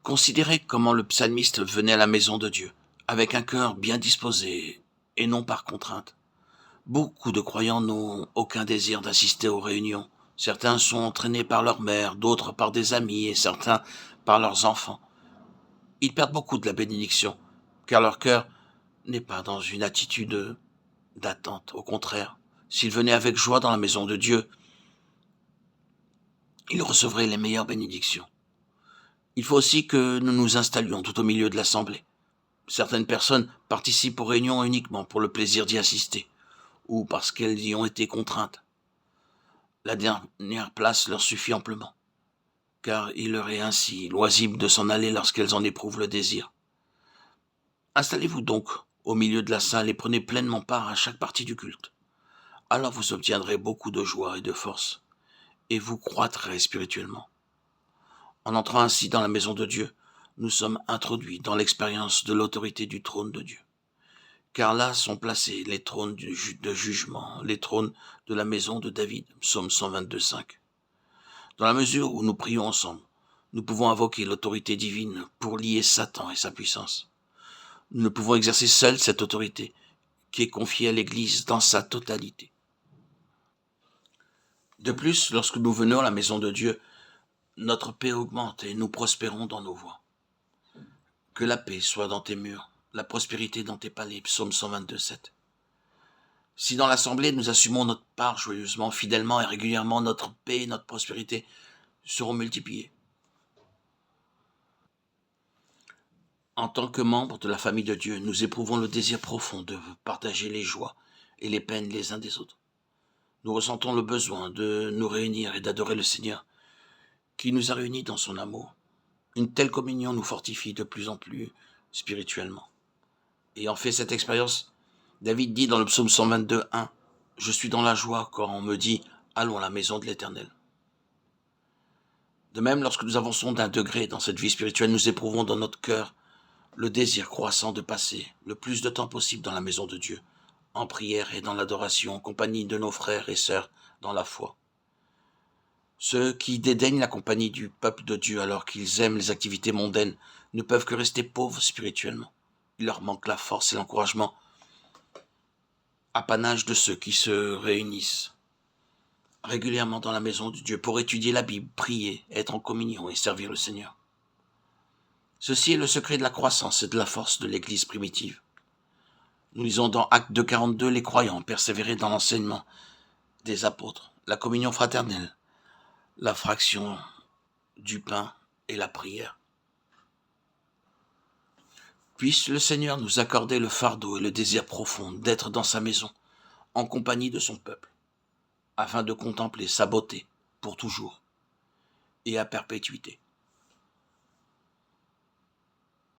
Considérez comment le psalmiste venait à la maison de Dieu, avec un cœur bien disposé et non par contrainte. Beaucoup de croyants n'ont aucun désir d'assister aux réunions. Certains sont entraînés par leur mère, d'autres par des amis et certains par leurs enfants. Ils perdent beaucoup de la bénédiction, car leur cœur n'est pas dans une attitude d'attente. Au contraire, s'ils venaient avec joie dans la maison de Dieu, ils recevraient les meilleures bénédictions. Il faut aussi que nous nous installions tout au milieu de l'assemblée. Certaines personnes participent aux réunions uniquement pour le plaisir d'y assister, ou parce qu'elles y ont été contraintes. La dernière place leur suffit amplement, car il leur est ainsi loisible de s'en aller lorsqu'elles en éprouvent le désir. Installez-vous donc au milieu de la salle et prenez pleinement part à chaque partie du culte. Alors vous obtiendrez beaucoup de joie et de force, et vous croîtrez spirituellement. En entrant ainsi dans la maison de Dieu, nous sommes introduits dans l'expérience de l'autorité du trône de Dieu. Car là sont placés les trônes de jugement, les trônes de la maison de David, psaume 122,5. Dans la mesure où nous prions ensemble, nous pouvons invoquer l'autorité divine pour lier Satan et sa puissance. Nous ne pouvons exercer seuls cette autorité qui est confiée à l'Église dans sa totalité. De plus, lorsque nous venons à la maison de Dieu, notre paix augmente et nous prospérons dans nos voies. Que la paix soit dans tes murs, la prospérité dans tes palais, psaume 122,7. Si dans l'assemblée nous assumons notre part joyeusement, fidèlement et régulièrement, notre paix et notre prospérité seront multipliées. En tant que membres de la famille de Dieu, nous éprouvons le désir profond de partager les joies et les peines les uns des autres. Nous ressentons le besoin de nous réunir et d'adorer le Seigneur, qui nous a réunis dans son amour. Une telle communion nous fortifie de plus en plus spirituellement. Ayant fait cette expérience, David dit dans le psaume 122:1 « Je suis dans la joie quand on me dit « Allons à la maison de l'Éternel ». De même, lorsque nous avançons d'un degré dans cette vie spirituelle, nous éprouvons dans notre cœur le désir croissant de passer le plus de temps possible dans la maison de Dieu, en prière et dans l'adoration, en compagnie de nos frères et sœurs dans la foi. Ceux qui dédaignent la compagnie du peuple de Dieu alors qu'ils aiment les activités mondaines ne peuvent que rester pauvres spirituellement. Il leur manque la force et l'encouragement, apanage de ceux qui se réunissent régulièrement dans la maison de Dieu pour étudier la Bible, prier, être en communion et servir le Seigneur. Ceci est le secret de la croissance et de la force de l'Église primitive. Nous lisons dans Actes 2,42 les croyants persévéraient dans l'enseignement des apôtres, la communion fraternelle, la fraction du pain et la prière. Puisse le Seigneur nous accorder le fardeau et le désir profond d'être dans sa maison, en compagnie de son peuple, afin de contempler sa beauté pour toujours et à perpétuité.